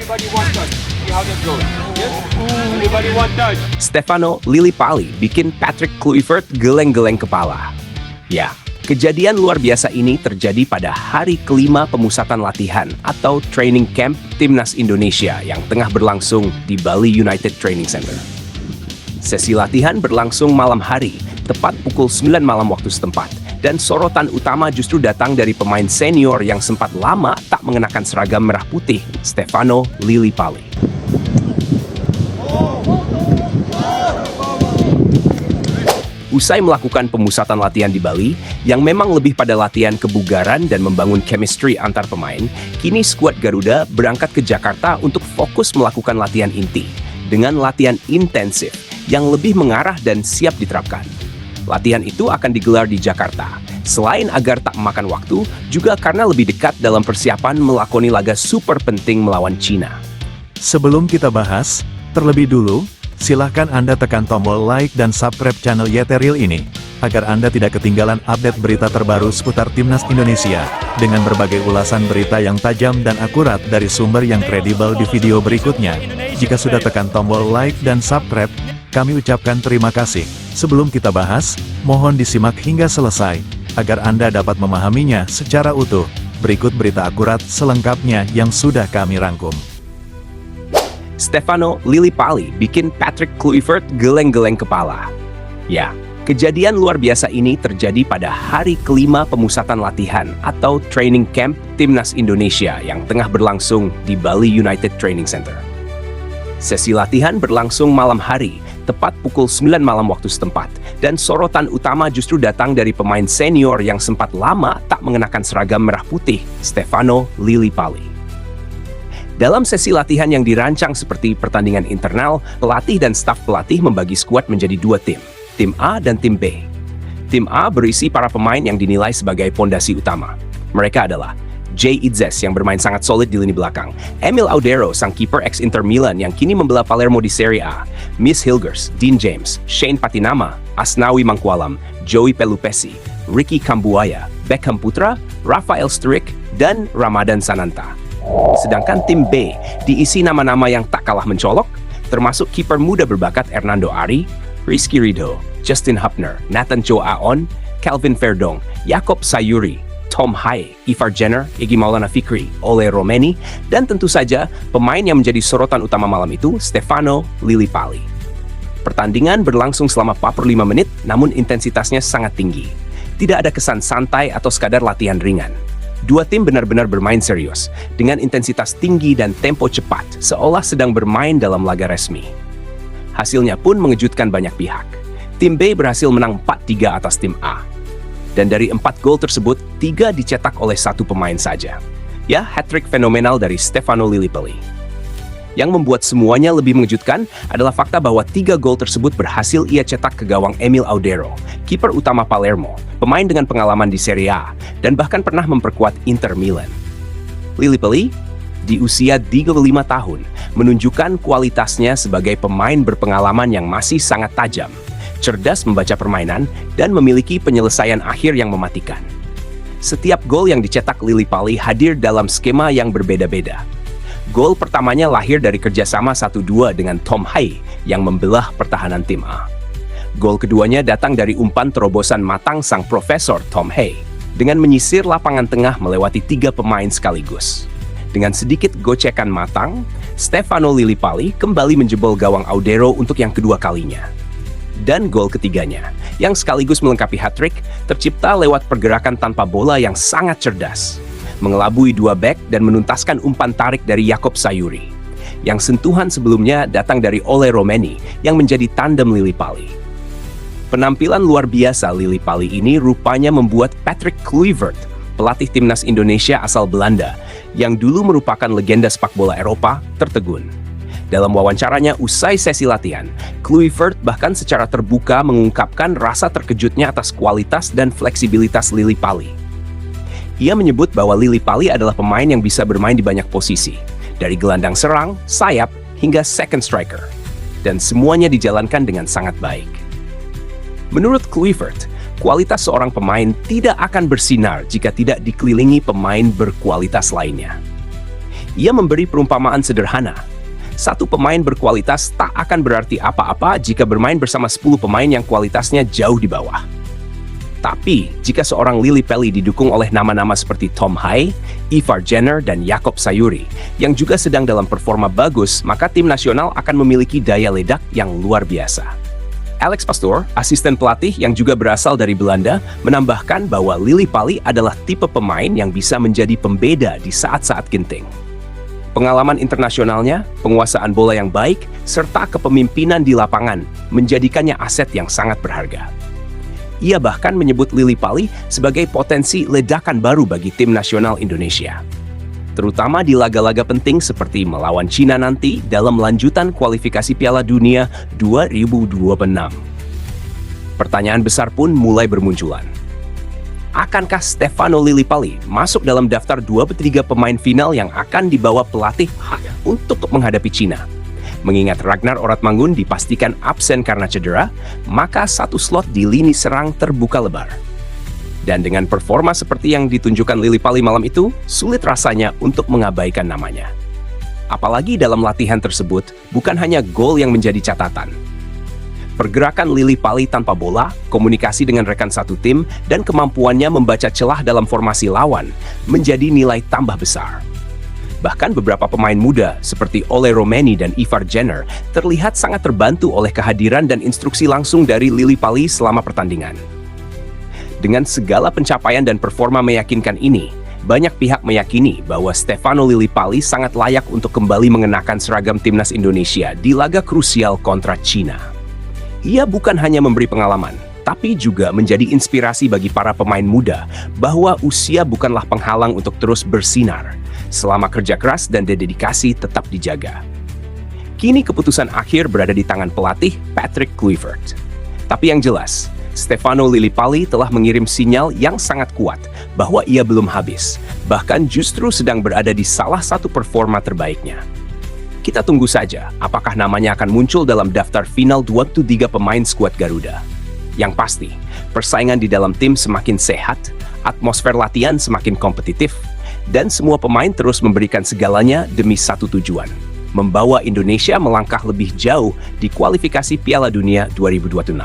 Everybody one touch. See how that goes. Yes? Everybody one touch. Stefano Lillipali bikin Patrick Kluivert geleng-geleng kepala. Ya, kejadian luar biasa ini terjadi pada hari kelima pemusatan latihan atau training camp Timnas Indonesia yang tengah berlangsung di Bali United Training Center. Sesi latihan berlangsung malam hari, tepat pukul 9 malam waktu setempat, dan sorotan utama justru datang dari pemain senior yang sempat lama tak mengenakan seragam merah putih, Stefano Lillipali. Usai melakukan pemusatan latihan di Bali, yang memang lebih pada latihan kebugaran dan membangun chemistry antar pemain, kini skuad Garuda berangkat ke Jakarta untuk fokus melakukan latihan inti, dengan latihan intensif yang lebih mengarah dan siap diterapkan. Latihan itu akan digelar di Jakarta, selain agar tak memakan waktu, juga karena lebih dekat dalam persiapan melakoni laga super penting melawan Cina. Sebelum kita bahas, terlebih dulu, silahkan Anda tekan tombol like dan subscribe channel Yeteril ini, agar Anda tidak ketinggalan update berita terbaru seputar Timnas Indonesia, dengan berbagai ulasan berita yang tajam dan akurat dari sumber yang kredibel di video berikutnya. Jika sudah tekan tombol like dan subscribe, kami ucapkan terima kasih. Sebelum kita bahas, mohon disimak hingga selesai, agar Anda dapat memahaminya secara utuh. Berikut berita akurat selengkapnya yang sudah kami rangkum. Stefano Lillipali bikin Patrick Kluivert geleng-geleng kepala. Ya, kejadian luar biasa ini terjadi pada hari kelima pemusatan latihan atau training camp Timnas Indonesia yang tengah berlangsung di Bali United Training Center. Sesi latihan berlangsung malam hari, tepat pukul 9 malam waktu setempat, dan sorotan utama justru datang dari pemain senior yang sempat lama tak mengenakan seragam merah putih, Stefano Lillipali. Dalam sesi latihan yang dirancang seperti pertandingan internal, pelatih dan staf pelatih membagi skuad menjadi dua tim A dan tim B. Tim A berisi para pemain yang dinilai sebagai pondasi utama. Mereka adalah Jay Itzes yang bermain sangat solid di lini belakang, Emil Audero sang kiper ex-Inter Milan yang kini membela Palermo di Serie A, Miss Hilgers, Dean James, Shane Patinama, Asnawi Mangkualam, Joey Pelupesi, Ricky Kambuaya, Beckham Putra, Rafael Struik, dan Ramadan Sananta. Sedangkan tim B diisi nama-nama yang tak kalah mencolok, termasuk kiper muda berbakat Hernando Ari, Rizky Ridho, Justin Hupner, Nathan Cho Aon, Calvin Verdong, Jakob Sayuri, Tom Haye, Ivar Jenner, Iggy Maulana Fikri, Ole Romeni, dan tentu saja pemain yang menjadi sorotan utama malam itu, Stefano Lillipali. Pertandingan berlangsung selama 45 menit, namun intensitasnya sangat tinggi. Tidak ada kesan santai atau sekadar latihan ringan. Dua tim benar-benar bermain serius, dengan intensitas tinggi dan tempo cepat, seolah sedang bermain dalam laga resmi. Hasilnya pun mengejutkan banyak pihak. Tim B berhasil menang 4-3 atas tim A. Dan dari 4 gol tersebut, 3 dicetak oleh satu pemain saja. Ya, hat-trick fenomenal dari Stefano Lillipali. Yang membuat semuanya lebih mengejutkan adalah fakta bahwa 3 gol tersebut berhasil ia cetak ke gawang Emil Audero, kiper utama Palermo, pemain dengan pengalaman di Serie A, dan bahkan pernah memperkuat Inter Milan. Lillipali, di usia 35 tahun, menunjukkan kualitasnya sebagai pemain berpengalaman yang masih sangat tajam, cerdas membaca permainan, dan memiliki penyelesaian akhir yang mematikan. Setiap gol yang dicetak Lillipali hadir dalam skema yang berbeda-beda. Gol pertamanya lahir dari kerjasama 1-2 dengan Tom Haye yang membelah pertahanan tim A. Gol keduanya datang dari umpan terobosan matang sang profesor Tom Haye dengan menyisir lapangan tengah melewati 3 pemain sekaligus. Dengan sedikit gocekan matang, Stefano Lillipali kembali menjebol gawang Audero untuk yang kedua kalinya. Dan gol ketiganya, yang sekaligus melengkapi hat-trick, tercipta lewat pergerakan tanpa bola yang sangat cerdas, mengelabui 2 bek dan menuntaskan umpan tarik dari Jakob Sayuri. Yang sentuhan sebelumnya datang dari Ole Romeni yang menjadi tandem Lillipali. Penampilan luar biasa Lillipali ini rupanya membuat Patrick Kluivert, pelatih timnas Indonesia asal Belanda, yang dulu merupakan legenda sepak bola Eropa, tertegun. Dalam wawancaranya usai sesi latihan, Kluivert bahkan secara terbuka mengungkapkan rasa terkejutnya atas kualitas dan fleksibilitas Lillipali. Ia menyebut bahwa Lillipali adalah pemain yang bisa bermain di banyak posisi, dari gelandang serang, sayap, hingga second striker. Dan semuanya dijalankan dengan sangat baik. Menurut Kluivert, kualitas seorang pemain tidak akan bersinar jika tidak dikelilingi pemain berkualitas lainnya. Ia memberi perumpamaan sederhana. Satu pemain berkualitas tak akan berarti apa-apa jika bermain bersama 10 pemain yang kualitasnya jauh di bawah. Tapi, jika seorang Lily Pelly didukung oleh nama-nama seperti Tom Hai, Ivar Jenner, dan Jakob Sayuri, yang juga sedang dalam performa bagus, maka tim nasional akan memiliki daya ledak yang luar biasa. Alex Pastoor, asisten pelatih yang juga berasal dari Belanda, menambahkan bahwa Lily Pelly adalah tipe pemain yang bisa menjadi pembeda di saat-saat genting. Pengalaman internasionalnya, penguasaan bola yang baik, serta kepemimpinan di lapangan menjadikannya aset yang sangat berharga. Ia bahkan menyebut Lily Pelly sebagai potensi ledakan baru bagi tim nasional Indonesia, terutama di laga-laga penting seperti melawan Cina nanti dalam lanjutan kualifikasi Piala Dunia 2026. Pertanyaan besar pun mulai bermunculan. Akankah Stefano Lily Pelly masuk dalam daftar 23 pemain final yang akan dibawa pelatih untuk menghadapi Cina? Mengingat Ragnar Oratmangun dipastikan absen karena cedera, maka satu slot di lini serang terbuka lebar. Dan dengan performa seperti yang ditunjukkan Lily Pelly malam itu, sulit rasanya untuk mengabaikan namanya. Apalagi dalam latihan tersebut, bukan hanya gol yang menjadi catatan. Pergerakan Lily Pelly tanpa bola, komunikasi dengan rekan satu tim, dan kemampuannya membaca celah dalam formasi lawan menjadi nilai tambah besar. Bahkan beberapa pemain muda seperti Ole Romeni dan Ivar Jenner terlihat sangat terbantu oleh kehadiran dan instruksi langsung dari Lily Pelly selama pertandingan. Dengan segala pencapaian dan performa meyakinkan ini, banyak pihak meyakini bahwa Stefano Lily Pelly sangat layak untuk kembali mengenakan seragam timnas Indonesia di laga krusial kontra Cina. Ia bukan hanya memberi pengalaman, tapi juga menjadi inspirasi bagi para pemain muda bahwa usia bukanlah penghalang untuk terus bersinar, selama kerja keras dan dedikasi tetap dijaga. Kini keputusan akhir berada di tangan pelatih Patrick Kluivert. Tapi yang jelas, Stefano Lily Pelly telah mengirim sinyal yang sangat kuat bahwa ia belum habis, bahkan justru sedang berada di salah satu performa terbaiknya. Kita tunggu saja apakah namanya akan muncul dalam daftar final 23 pemain skuad Garuda. Yang pasti, persaingan di dalam tim semakin sehat, atmosfer latihan semakin kompetitif, dan semua pemain terus memberikan segalanya demi satu tujuan, membawa Indonesia melangkah lebih jauh di kualifikasi Piala Dunia 2026.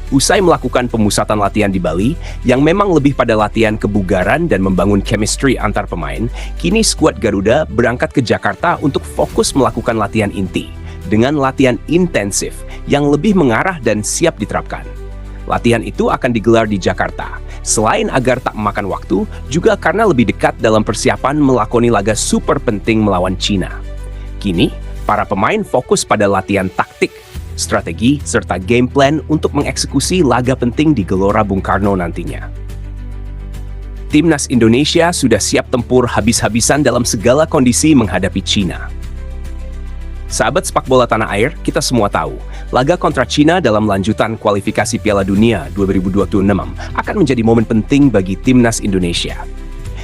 Usai melakukan pemusatan latihan di Bali, yang memang lebih pada latihan kebugaran dan membangun chemistry antar pemain, kini skuad Garuda berangkat ke Jakarta untuk fokus melakukan latihan inti, dengan latihan intensif yang lebih mengarah dan siap diterapkan. Latihan itu akan digelar di Jakarta, selain agar tak memakan waktu, juga karena lebih dekat dalam persiapan melakoni laga super penting melawan Cina. Kini, para pemain fokus pada latihan taktik, strategi, serta game plan untuk mengeksekusi laga penting di Gelora Bung Karno nantinya. Timnas Indonesia sudah siap tempur habis-habisan dalam segala kondisi menghadapi Cina. Sahabat sepak bola tanah air, kita semua tahu, laga kontra Cina dalam lanjutan kualifikasi Piala Dunia 2026 akan menjadi momen penting bagi timnas Indonesia.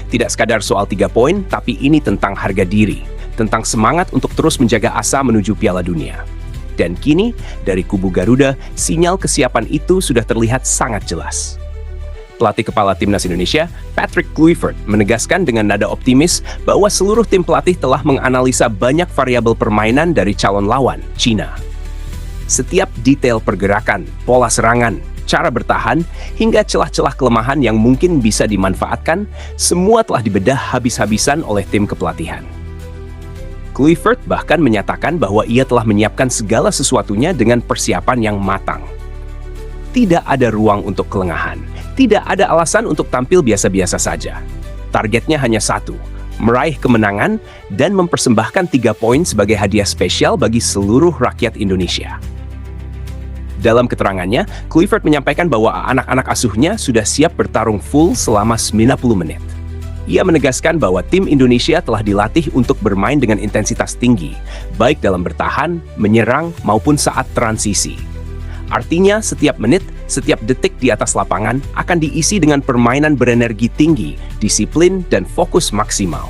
Tidak sekadar soal 3 poin, tapi ini tentang harga diri, tentang semangat untuk terus menjaga asa menuju Piala Dunia. Dan kini, dari kubu Garuda, sinyal kesiapan itu sudah terlihat sangat jelas. Pelatih kepala timnas Indonesia, Patrick Kluivert, menegaskan dengan nada optimis bahwa seluruh tim pelatih telah menganalisa banyak variabel permainan dari calon lawan, Cina. Setiap detail pergerakan, pola serangan, cara bertahan, hingga celah-celah kelemahan yang mungkin bisa dimanfaatkan, semua telah dibedah habis-habisan oleh tim kepelatihan. Kluivert bahkan menyatakan bahwa ia telah menyiapkan segala sesuatunya dengan persiapan yang matang. Tidak ada ruang untuk kelengahan. Tidak ada alasan untuk tampil biasa-biasa saja. Targetnya hanya satu, meraih kemenangan dan mempersembahkan 3 poin sebagai hadiah spesial bagi seluruh rakyat Indonesia. Dalam keterangannya, Kluivert menyampaikan bahwa anak-anak asuhnya sudah siap bertarung full selama 90 menit. Ia menegaskan bahwa tim Indonesia telah dilatih untuk bermain dengan intensitas tinggi, baik dalam bertahan, menyerang, maupun saat transisi. Artinya, setiap menit, setiap detik di atas lapangan akan diisi dengan permainan berenergi tinggi, disiplin, dan fokus maksimal.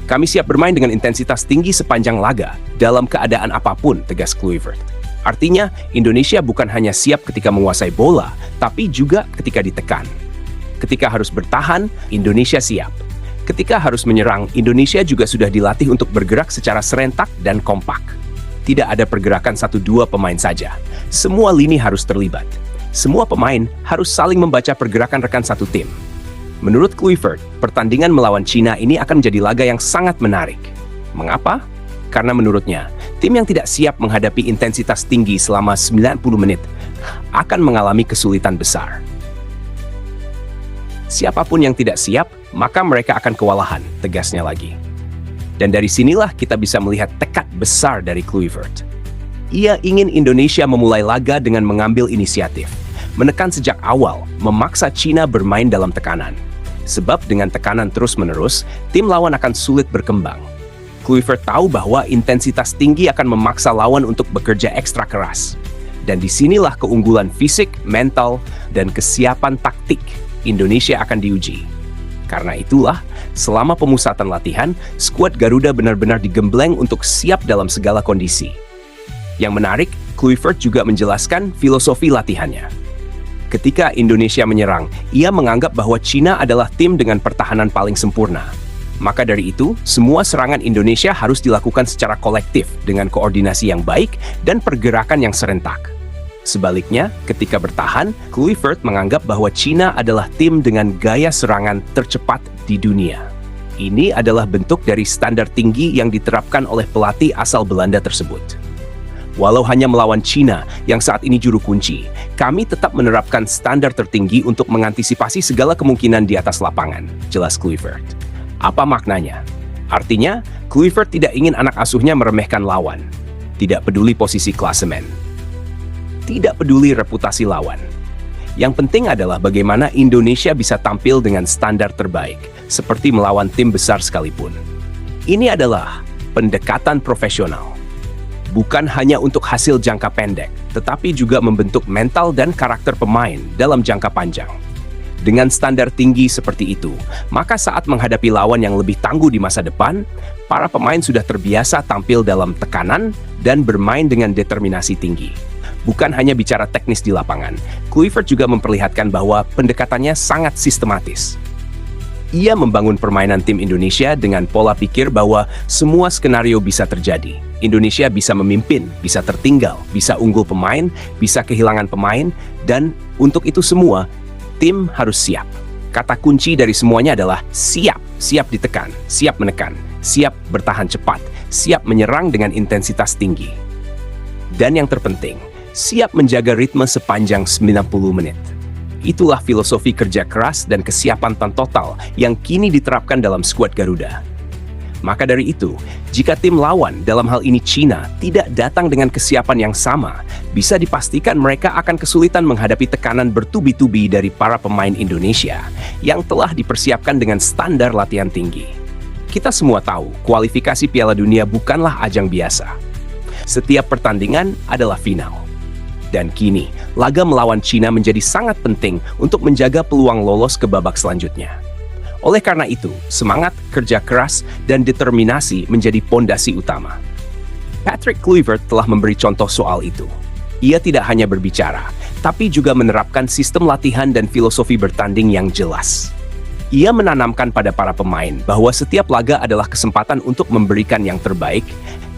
Kami siap bermain dengan intensitas tinggi sepanjang laga, dalam keadaan apapun, tegas Kluivert. Artinya, Indonesia bukan hanya siap ketika menguasai bola, tapi juga ketika ditekan. Ketika harus bertahan, Indonesia siap. Ketika harus menyerang, Indonesia juga sudah dilatih untuk bergerak secara serentak dan kompak. Tidak ada pergerakan 1-2 pemain saja. Semua lini harus terlibat. Semua pemain harus saling membaca pergerakan rekan satu tim. Menurut Kluivert, pertandingan melawan Cina ini akan menjadi laga yang sangat menarik. Mengapa? Karena menurutnya, tim yang tidak siap menghadapi intensitas tinggi selama 90 menit akan mengalami kesulitan besar. Siapapun yang tidak siap, maka mereka akan kewalahan, tegasnya lagi. Dan dari sinilah kita bisa melihat tekad besar dari Kluivert. Ia ingin Indonesia memulai laga dengan mengambil inisiatif, menekan sejak awal, memaksa Cina bermain dalam tekanan. Sebab dengan tekanan terus-menerus, tim lawan akan sulit berkembang. Kluivert tahu bahwa intensitas tinggi akan memaksa lawan untuk bekerja ekstra keras. Dan disinilah keunggulan fisik, mental, dan kesiapan taktik Indonesia akan diuji. Karena itulah, selama pemusatan latihan, skuad Garuda benar-benar digembleng untuk siap dalam segala kondisi. Yang menarik, Kluivert juga menjelaskan filosofi latihannya. Ketika Indonesia menyerang, ia menganggap bahwa Cina adalah tim dengan pertahanan paling sempurna. Maka dari itu, semua serangan Indonesia harus dilakukan secara kolektif dengan koordinasi yang baik dan pergerakan yang serentak. Sebaliknya, ketika bertahan, Kluivert menganggap bahwa Cina adalah tim dengan gaya serangan tercepat di dunia. Ini adalah bentuk dari standar tinggi yang diterapkan oleh pelatih asal Belanda tersebut. Walau hanya melawan Cina yang saat ini juru kunci, kami tetap menerapkan standar tertinggi untuk mengantisipasi segala kemungkinan di atas lapangan, jelas Kluivert. Apa maknanya? Artinya, Kluivert tidak ingin anak asuhnya meremehkan lawan. Tidak peduli posisi klasemen. Tidak peduli reputasi lawan. Yang penting adalah bagaimana Indonesia bisa tampil dengan standar terbaik, seperti melawan tim besar sekalipun. Ini adalah pendekatan profesional. Bukan hanya untuk hasil jangka pendek, tetapi juga membentuk mental dan karakter pemain dalam jangka panjang. Dengan standar tinggi seperti itu, maka saat menghadapi lawan yang lebih tangguh di masa depan, para pemain sudah terbiasa tampil dalam tekanan dan bermain dengan determinasi tinggi. Bukan hanya bicara teknis di lapangan, Kluivert juga memperlihatkan bahwa pendekatannya sangat sistematis. Ia membangun permainan tim Indonesia dengan pola pikir bahwa semua skenario bisa terjadi. Indonesia bisa memimpin, bisa tertinggal, bisa unggul pemain, bisa kehilangan pemain, dan untuk itu semua, tim harus siap. Kata kunci dari semuanya adalah siap. Siap ditekan, siap menekan, siap bertahan cepat, siap menyerang dengan intensitas tinggi. Dan yang terpenting, siap menjaga ritme sepanjang 90 menit. Itulah filosofi kerja keras dan kesiapan total yang kini diterapkan dalam skuad Garuda. Maka dari itu, jika tim lawan, dalam hal ini Cina, tidak datang dengan kesiapan yang sama, bisa dipastikan mereka akan kesulitan menghadapi tekanan bertubi-tubi dari para pemain Indonesia yang telah dipersiapkan dengan standar latihan tinggi. Kita semua tahu, kualifikasi Piala Dunia bukanlah ajang biasa. Setiap pertandingan adalah final. Dan kini, laga melawan Cina menjadi sangat penting untuk menjaga peluang lolos ke babak selanjutnya. Oleh karena itu, semangat, kerja keras, dan determinasi menjadi pondasi utama. Patrick Kluivert telah memberi contoh soal itu. Ia tidak hanya berbicara, tapi juga menerapkan sistem latihan dan filosofi bertanding yang jelas. Ia menanamkan pada para pemain bahwa setiap laga adalah kesempatan untuk memberikan yang terbaik,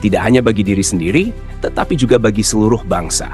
tidak hanya bagi diri sendiri, tetapi juga bagi seluruh bangsa.